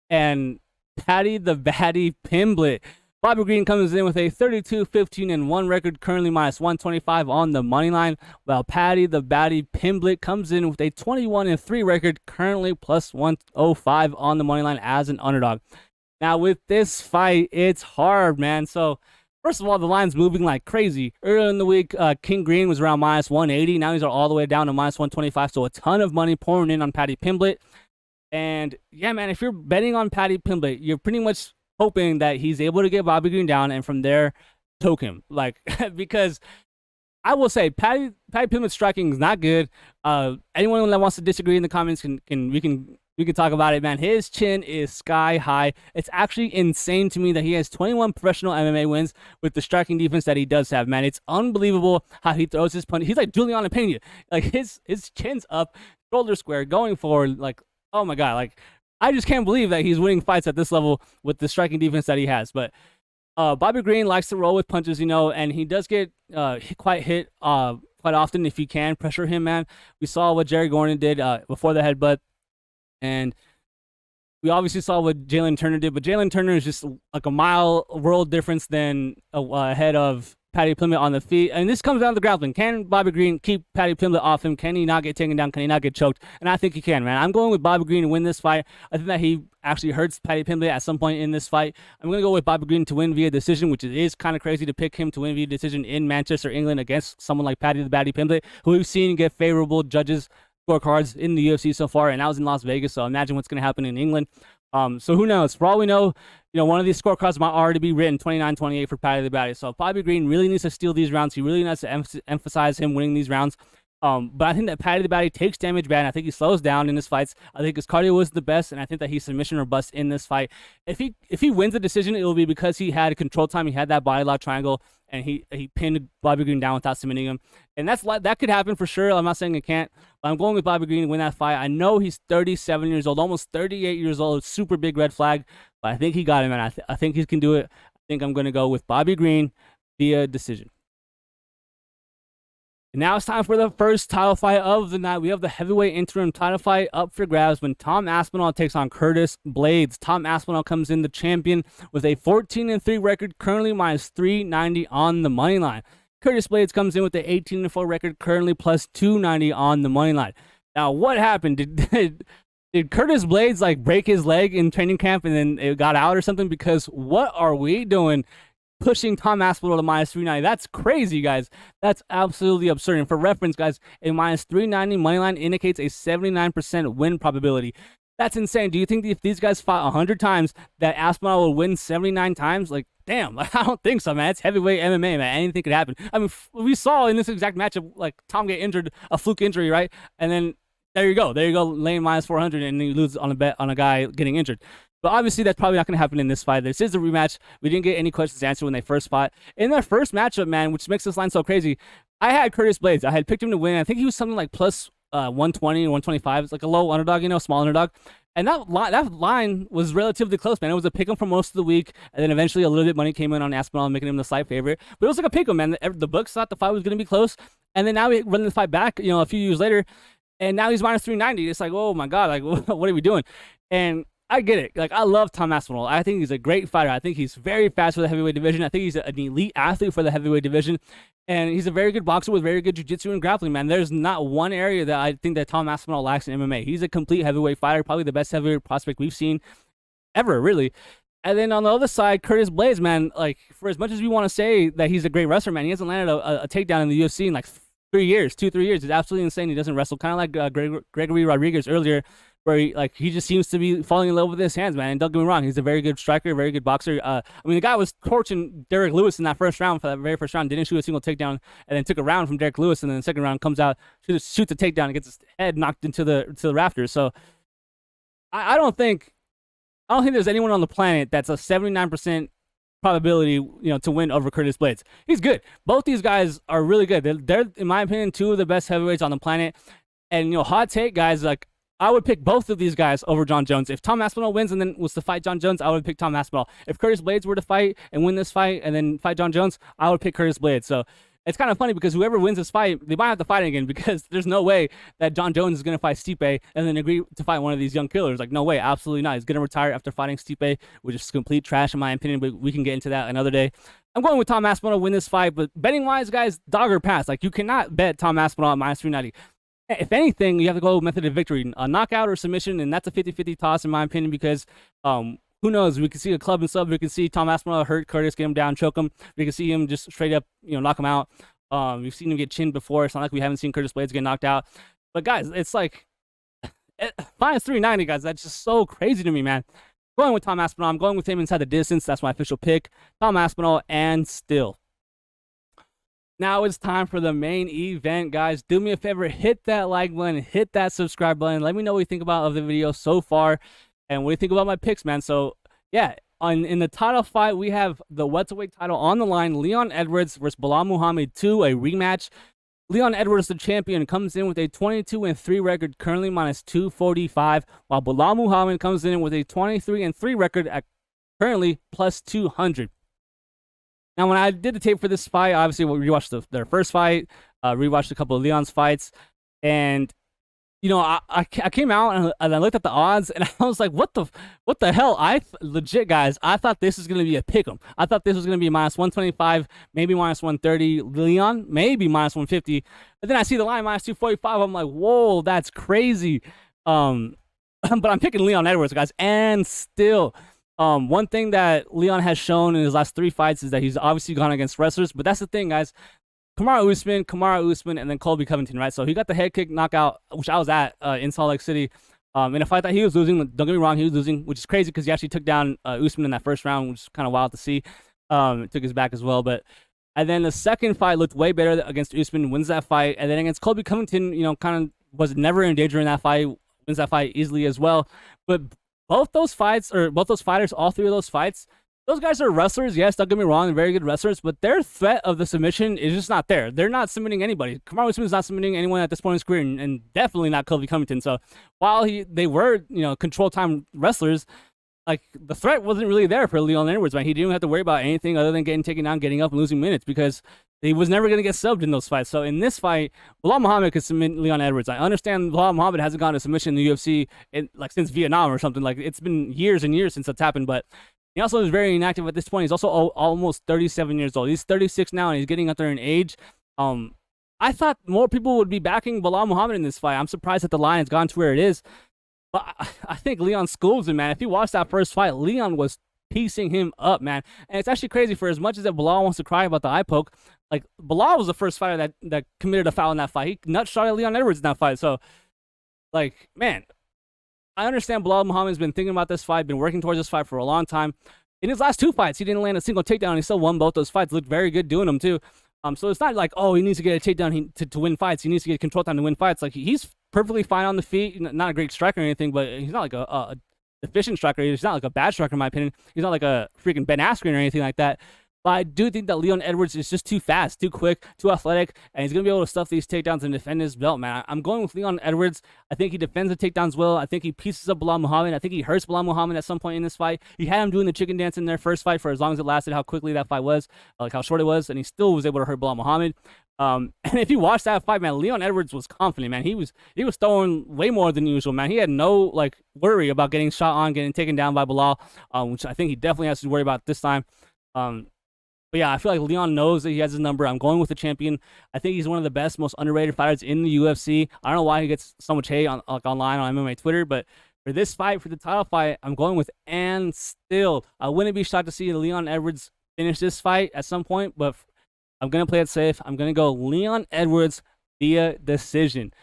and Paddy the Baddy Pimblett. Bobby Green comes in with a 32-15-1 record, currently -125 on the money line, while Paddy the Baddy Pimblett comes in with a 21-3 record, currently +105 on the money line as an underdog. Now, with this fight, it's hard, man. So, first of all, the line's moving like crazy. Earlier in the week, King Green was around -180. Now he's all the way down to -125, so a ton of money pouring in on Paddy Pimblett. And, yeah, man, if you're betting on Paddy Pimblett, you're pretty much hoping that he's able to get Bobby Green down and from there choke him. Because I will say Paddy Pimblett's striking is not good. Anyone that wants to disagree in the comments we can we can talk about it, man. His chin is sky high. It's actually insane to me that he has 21 professional MMA wins with the striking defense that he does have, man. It's unbelievable how he throws his punch. He's like Juliana Pena. Like, his chin's up, shoulder square, going forward. Like, oh my God. Like, I just can't believe that he's winning fights at this level with the striking defense that he has. But Bobby Green likes to roll with punches, you know, and he does get quite hit quite often if you can pressure him, man. We saw what Jerry Gordon did before the headbutt, and we obviously saw what Jalen Turner did, but Jalen Turner is just like a mile world difference than ahead of Paddy Pimblett on the feet. And this comes down to the grappling. Can Bobby Green keep Paddy Pimblett off him? Can he not get taken down? Can he not get choked? And I think he can, man. I'm going with Bobby Green to win this fight. I think that he actually hurts Paddy Pimblett at some point in this fight. I'm going to go with Bobby Green to win via decision, which is kind of crazy to pick him to win via decision in Manchester, England against someone like Paddy Pimblett, who we've seen get favorable judges scorecards in the UFC so far, and that was in Las Vegas, so imagine what's going to happen in England. So who knows? For all we know, you know, one of these scorecards might already be written 29-28 for Paddy the Baddy. So Bobby Green really needs to steal these rounds. He really needs to emphasize him winning these rounds. But I think that Paddy the Baddy takes damage bad. I think he slows down in his fights. I think his cardio was the best, and I think that he's submission or bust in this fight. If he wins the decision, it will be because he had control time. He had that body lock triangle, and he pinned Bobby Green down without submitting him. And that could happen for sure. I'm not saying it can't, but I'm going with Bobby Green to win that fight. I know he's 37 years old, almost 38 years old. Super big red flag, but I think he got him, and I think he can do it. I think I'm going to go with Bobby Green via decision. And now it's time for the first title fight of the night. We have the heavyweight interim title fight up for grabs when Tom Aspinall takes on Curtis Blaydes. Tom Aspinall comes in the champion with a 14-3 record, currently minus 390 on the money line. Curtis Blaydes comes in with the 18-4 record, currently plus 290 on the money line. Now, what happened? Did Curtis Blaydes like break his leg in training camp and then it got out or something? Because what are we doing? Pushing Tom Aspinall to minus 390. That's crazy, guys. That's absolutely absurd. And for reference, guys, a minus 390 money line indicates a 79% win probability. That's insane. Do you think if these guys fought 100 times that Aspinall would win 79 times? Like, damn, I don't think so, man. It's heavyweight MMA, man. Anything could happen. I mean, we saw in this exact matchup, like, Tom get injured, a fluke injury, right? And then there you go, laying minus 400, and then you lose on a bet on a guy getting injured. But obviously, that's probably not going to happen in this fight. This is a rematch. We didn't get any questions answered when they first fought. In their first matchup, man, which makes this line so crazy, I had Curtis Blaydes. I had picked him to win. I think he was something like plus 120 or 125. It's like a low underdog, you know, small underdog. And that line was relatively close, man. It was a pick 'em for most of the week, and then eventually a little bit of money came in on Aspinall, making him the slight favorite. But it was like a pick 'em, man. The books thought the fight was going to be close, and then now we run the fight back, you know, a few years later, and now he's minus 390. It's like, oh my God, like what are we doing? And I get it. Like, I love Tom Aspinall. I think he's a great fighter. I think he's very fast for the heavyweight division. I think he's an elite athlete for the heavyweight division. And he's a very good boxer with very good jiu-jitsu and grappling, man. There's not one area that I think that Tom Aspinall lacks in MMA. He's a complete heavyweight fighter, probably the best heavyweight prospect we've seen ever, really. And then on the other side, Curtis Blaydes, man, like, for as much as we want to say that he's a great wrestler, man, he hasn't landed a takedown in the UFC in like 3 years, 2-3 years. It's absolutely insane. He doesn't wrestle, kind of like Gregory Rodriguez earlier, where he just seems to be falling in love with his hands, man. And don't get me wrong, he's a very good striker, very good boxer. I mean, the guy was torching Derek Lewis in that first round, for that very first round, didn't shoot a single takedown, and then took a round from Derek Lewis, and then the second round comes out, shoots a takedown, and gets his head knocked into the rafters. So I don't think there's anyone on the planet that's a 79% probability, you know, to win over Curtis Blaydes. He's good. Both these guys are really good. They're in my opinion, two of the best heavyweights on the planet. And, you know, hot take, guys, like, I would pick both of these guys over John Jones. If Tom Aspinall wins and then was to fight John Jones, I would pick Tom Aspinall. If Curtis Blaydes were to fight and win this fight and then fight John Jones, I would pick Curtis Blaydes. So it's kind of funny because whoever wins this fight, they might have to fight again, because there's no way that John Jones is going to fight Stipe and then agree to fight one of these young killers. Like, no way, absolutely not. He's going to retire after fighting Stipe, which is complete trash in my opinion, but we can get into that another day. I'm going with Tom Aspinall to win this fight, but betting-wise, guys, dog or pass. Like, you cannot bet Tom Aspinall at minus 390. If anything, you have to go method of victory, a knockout or submission, and that's a 50-50 toss in my opinion, because who knows? We could see a club and sub. We could see Tom Aspinall hurt Curtis, get him down, choke him. We could see him just straight up, you know, knock him out. We've seen him get chinned before. It's not like we haven't seen Curtis Blaydes get knocked out. But guys, it's like minus 390, guys. That's just so crazy to me, man. Going with Tom Aspinall. I'm going with him inside the distance. That's my official pick. Tom Aspinall and still. Now it's time for the main event, guys. Do me a favor, hit that like button, hit that subscribe button. Let me know what you think about of the video so far, and what you think about my picks, man. So yeah, in the title fight, we have the welterweight title on the line. Leon Edwards versus Belal Muhammad 2, a rematch. Leon Edwards, the champion, comes in with a 22-3 record, currently minus 245, while Belal Muhammad comes in with a 23-3 record at currently plus 200. Now, when I did the tape for this fight, obviously we rewatched their first fight, rewatched a couple of Leon's fights, and you know, I came out and I looked at the odds, and I was like, what the hell? Legit, guys, I thought this was gonna be a pick'em. I thought this was gonna be minus 125, maybe minus 130. Leon, maybe minus 150. But then I see the line minus 245. I'm like, whoa, that's crazy. But I'm picking Leon Edwards, guys, and still. One thing that Leon has shown in his last 3 fights is that he's obviously gone against wrestlers, but that's the thing, guys. Kamaru Usman, and then Colby Covington, right? So he got the head kick knockout, which I was at in Salt Lake City, in a fight that he was losing. Don't get me wrong, he was losing, which is crazy because he actually took down Usman in that first round, which is kind of wild to see. Took his back as well, and then the second fight looked way better against Usman, wins that fight, and then against Colby Covington, you know, kind of was never in danger in that fight, wins that fight easily as well, but both those fighters, all 3 of those fights, those guys are wrestlers. Yes, don't get me wrong, they're very good wrestlers, but their threat of the submission is just not there. They're not submitting anybody. Kamaru Usman's not submitting anyone at this point in his career, and definitely not Colby Covington. So while they were, you know, control time wrestlers, like the threat wasn't really there for Leon Edwards, man. He didn't have to worry about anything other than getting taken down, getting up, and losing minutes because he was never going to get subbed in those fights. So in this fight, Belal Muhammad could submit Leon Edwards. I understand Belal Muhammad hasn't gone to submission in the UFC since Vietnam or something. Like, it's been years and years since that's happened, but he also is very inactive at this point. He's also almost 37 years old. He's 36 now, and he's getting up there in age. I thought more people would be backing Belal Muhammad in this fight. I'm surprised that the line has gone to where it is. But I think Leon schools him, man. If you watch that first fight, Leon was piecing him up, man. And it's actually crazy, for as much as that Belal wants to cry about the eye poke, like, Belal was the first fighter that committed a foul in that fight. He nut shot at Leon Edwards in that fight. So, like, man, I understand Belal Muhammad's been thinking about this fight, been working towards this fight for a long time. In his last 2 fights, he didn't land a single takedown, and he still won both those fights. Looked very good doing them, too. So it's not like, oh, he needs to get a takedown to win fights. He needs to get control time to win fights. Like, he's perfectly fine on the feet. Not a great striker or anything, but he's not like a efficient striker. He's not like a bad striker, in my opinion. He's not like a freaking Ben Askren or anything like that. But I do think that Leon Edwards is just too fast, too quick, too athletic, and he's going to be able to stuff these takedowns and defend his belt, man. I'm going with Leon Edwards. I think he defends the takedowns well. I think he pieces up Belal Muhammad. I think he hurts Belal Muhammad at some point in this fight. He had him doing the chicken dance in their first fight for as long as it lasted, how quickly that fight was, like how short it was, and he still was able to hurt Belal Muhammad. And if you watch that fight, man, Leon Edwards was confident, man. He was throwing way more than usual, man. He had no, like, worry about getting shot on, getting taken down by Belal, which I think he definitely has to worry about this time. But yeah, I feel like Leon knows that he has his number. I'm going with the champion. I think he's one of the best, most underrated fighters in the UFC. I don't know why he gets so much hate online on MMA Twitter, but for this fight, for the title fight, I'm going with and still. I wouldn't be shocked to see Leon Edwards finish this fight at some point, but I'm going to play it safe. I'm going to go Leon Edwards via decision.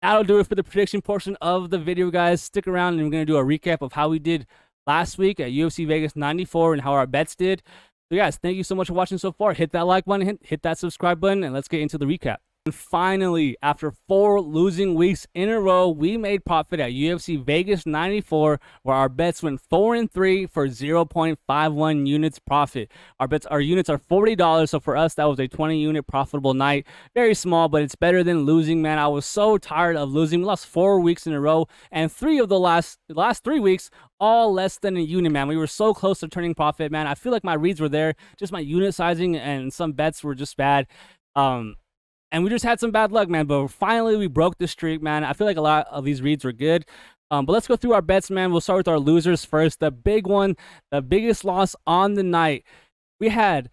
That'll do it for the prediction portion of the video, guys. Stick around, and we're going to do a recap of how we did last week at UFC Vegas 94 and how our bets did. So guys, thank you so much for watching so far. Hit that like button, hit that subscribe button, and let's get into the recap. And finally, after 4 losing weeks in a row, we made profit at UFC Vegas 94, where our bets went 4-3 for 0.51 units profit. Our units are $40, so for us, that was a 20-unit profitable night. Very small, but it's better than losing, man. I was so tired of losing. We lost 4 weeks in a row, and 3 of the last 3 weeks, all less than a unit, man. We were so close to turning profit, man. I feel like my reads were there. Just my unit sizing and some bets were just bad. And we just had some bad luck, man. But finally, we broke the streak, man. I feel like a lot of these reads were good. But let's go through our bets, man. We'll start with our losers first. The big one, the biggest loss on the night. We had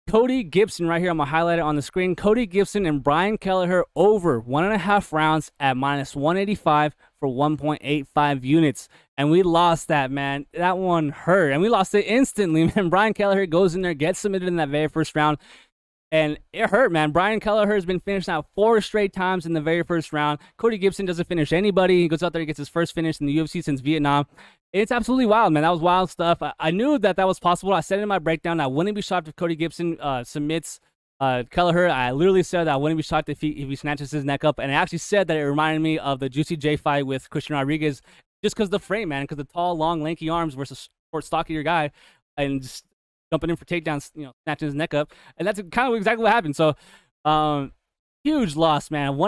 Cody Gibson right here. I'm going to highlight it on the screen. Cody Gibson and Brian Kelleher over 1.5 rounds at minus 185 for 1.85 units. And we lost that, man. That one hurt. And we lost it instantly, man. Brian Kelleher goes in there, gets submitted in that very first round. And it hurt, man. Brian Kelleher has been finished out 4 straight times in the very first round. Cody Gibson doesn't finish anybody. He goes out there, he gets his first finish in the UFC since Vietnam. It's absolutely wild, man. That was wild stuff. I knew that was possible. I said it in my breakdown. I wouldn't be shocked if Cody Gibson submits Kelleher, I literally said that I wouldn't be shocked if he snatches his neck up, and I actually said that it reminded me of the Juicy J fight with Christian Rodriguez, just because the frame, man, because the tall, long, lanky arms versus short, stockier guy, and just jumping in for takedowns, snatching his neck up, and that's kind of exactly what happened. So, huge loss, man.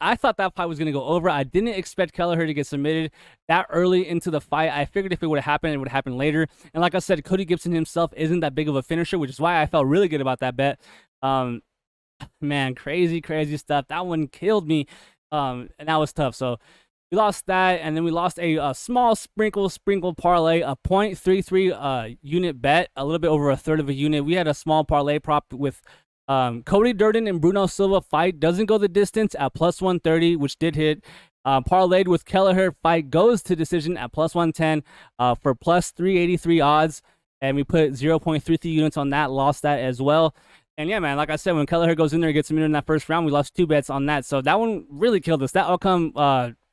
I thought that fight was gonna go over. I didn't expect Kelleher to get submitted that early into the fight. I figured if it would have happened, it would happen later. And like I said, Cody Gibson himself isn't that big of a finisher, which is why I felt really good about that bet. Man, crazy stuff. That one killed me, and that was tough. So we lost that, and then we lost a small sprinkle parlay, a 0.33 unit bet, a little bit over a third of a unit. We had a small parlay prop with Cody Durden and Bruno Silva fight doesn't go the distance at plus 130, which did hit. Parlayed with Kelleher fight goes to decision at plus 110 for plus 383 odds, and we put 0.33 units on that, lost that as well. And yeah, man, like I said, when Kelleher goes in there and gets him in that first round, we lost 2 bets on that. So that one really killed us. That outcome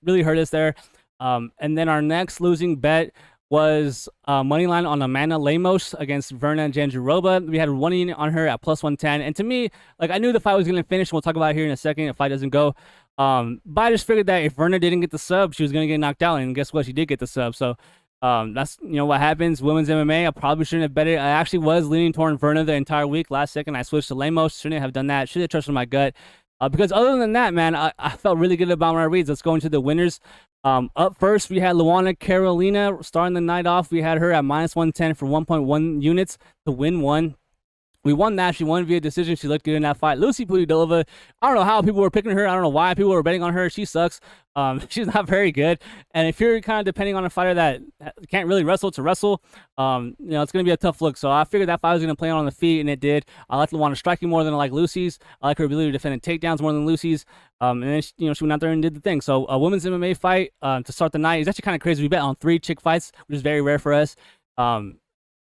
really hurt us there. And then our next losing bet was money line on Amanda Lemos against Verna Jandiroba. We had 1 unit on her at plus 110. And to me, like, I knew the fight was going to finish. We'll talk about it here in a second if fight doesn't go. But I just figured that if Verna didn't get the sub, she was going to get knocked out. And guess what? She did get the sub. So that's what happens. Women's MMA, I probably shouldn't have bet it. I actually was leaning toward Verna the entire week. Last second, I switched to Lemos. Shouldn't have done that. Should have trusted my gut. Because other than that, man, I felt really good about my reads. Let's go into the winners. Up first, we had Luana Carolina starting the night off. We had her at minus 110 for 1.1 units to win 1. We won that. She won via decision. She looked good in that fight. Lucy Pudilova, I don't know how people were picking her. I don't know why people were betting on her. She sucks. She's not very good. And if you're kind of depending on a fighter that can't really wrestle to wrestle, it's going to be a tough look. So I figured that fight was going to play on the feet, and it did. I like Luana striking more than I like Lucy's. I like her ability to defend takedowns more than Lucy's. And then she went out there and did the thing. So a women's MMA fight to start the night is actually kind of crazy. We bet on 3 chick fights, which is very rare for us.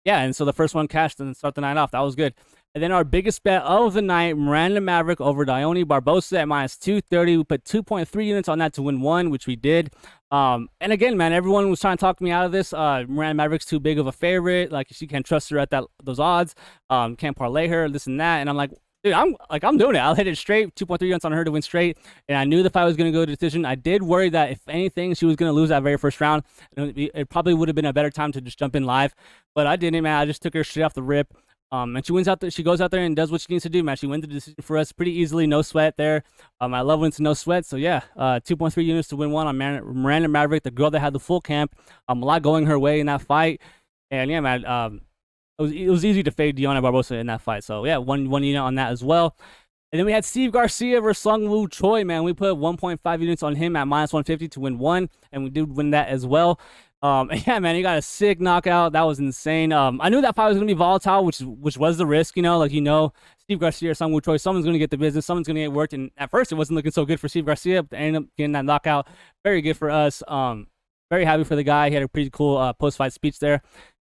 And so the first one cashed and start the night off. That was good. And then our biggest bet of the night, Miranda Maverick over Dione Barbosa at minus 230. We put 2.3 units on that to win 1, which we did. And again, man, everyone was trying to talk me out of this. Miranda Maverick's too big of a favorite. Like, she can't trust her at those odds. Can't parlay her, this and that. And I'm like, dude, I'm doing it. I'll hit it straight. 2.3 units on her to win straight. And I knew the fight was going to go to decision. I did worry that if anything, she was going to lose that very first round. It probably would have been a better time to just jump in live. But I didn't, man. I just took her straight off the rip. And she wins out there. She goes out there and does what she needs to do, man. She wins the decision for us pretty easily, no sweat there. I love when it's no sweat. So yeah, 2.3 units to win 1 on Miranda Maverick, the girl that had the full camp. A lot going her way in that fight, and yeah, man, it was easy to fade Dione Barbosa in that fight. So yeah, one unit on that as well. And then we had Steve Garcia versus Sung Woo Choi, man. We put 1.5 units on him at minus 150 to win 1, and we did win that as well. Yeah, man, he got a sick knockout. That was insane. I knew that fight was gonna be volatile, which was the risk, Steve Garcia or Sung Woo Choi, someone's gonna get the business, someone's gonna get worked. And at first, it wasn't looking so good for Steve Garcia, but they ended up getting that knockout. Very good for us. Very happy for the guy. He had a pretty cool post-fight speech there.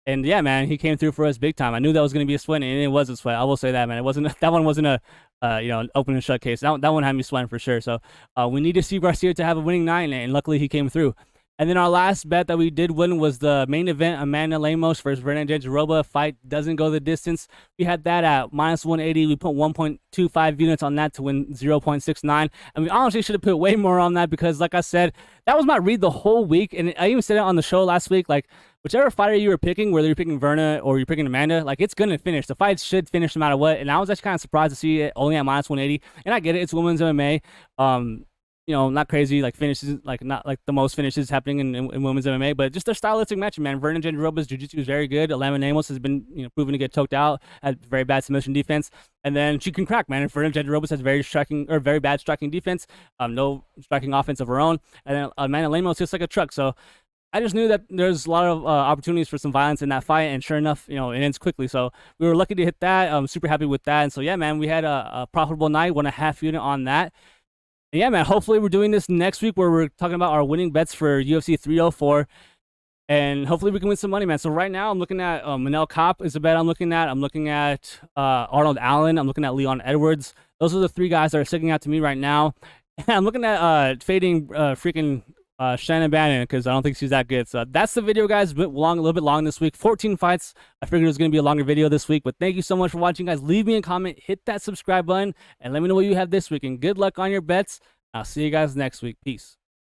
And yeah, man, he came through for us big time. I knew that was gonna be a sweat, and it was a sweat. I will say that, man. It wasn't that one wasn't a an open and shut case. That one had me sweating for sure. So we needed Steve Garcia to have a winning night, and luckily he came through. And then our last bet that we did win was the main event, Amanda Lemos versus Verna Jandiroba. Fight doesn't go the distance. We had that at minus 180. We put 1.25 units on that to win 0.69. And we honestly should have put way more on that because, like I said, that was my read the whole week. And I even said it on the show last week, like, whichever fighter you were picking, whether you're picking Verna or you're picking Amanda, like, it's going to finish. The fight should finish no matter what. And I was actually kind of surprised to see it only at minus 180. And I get it. It's women's MMA. Not crazy, like finishes, like not like the most finishes happening in women's MMA, but just their stylistic match, man. Verna Jandiroba's jiu-jitsu is very good. Alana Namos has been, proven to get choked out, had very bad submission defense, and then she can crack, man. And Verna Jandiroba has very bad striking defense, no striking offense of her own, and then Amanda Lemos just like a truck. So I just knew that there's a lot of opportunities for some violence in that fight, and sure enough, it ends quickly. So we were lucky to hit that. I'm super happy with that, and so yeah, man, we had a profitable night, 1.5 unit on that. Yeah, man, hopefully we're doing this next week where we're talking about our winning bets for UFC 304. And hopefully we can win some money, man. So right now I'm looking at Manel Kape is a bet I'm looking at. I'm looking at Arnold Allen. I'm looking at Leon Edwards. Those are the 3 guys that are sticking out to me right now. And I'm looking at fading freaking Shannon Bannon, because I don't think she's that good. So that's the video, guys. A little bit long this week. 14 fights. I figured it was going to be a longer video this week, but thank you so much for watching, guys. Leave me a comment, hit that subscribe button, and let me know what you have this week. And good luck on your bets. I'll see you guys next week. Peace.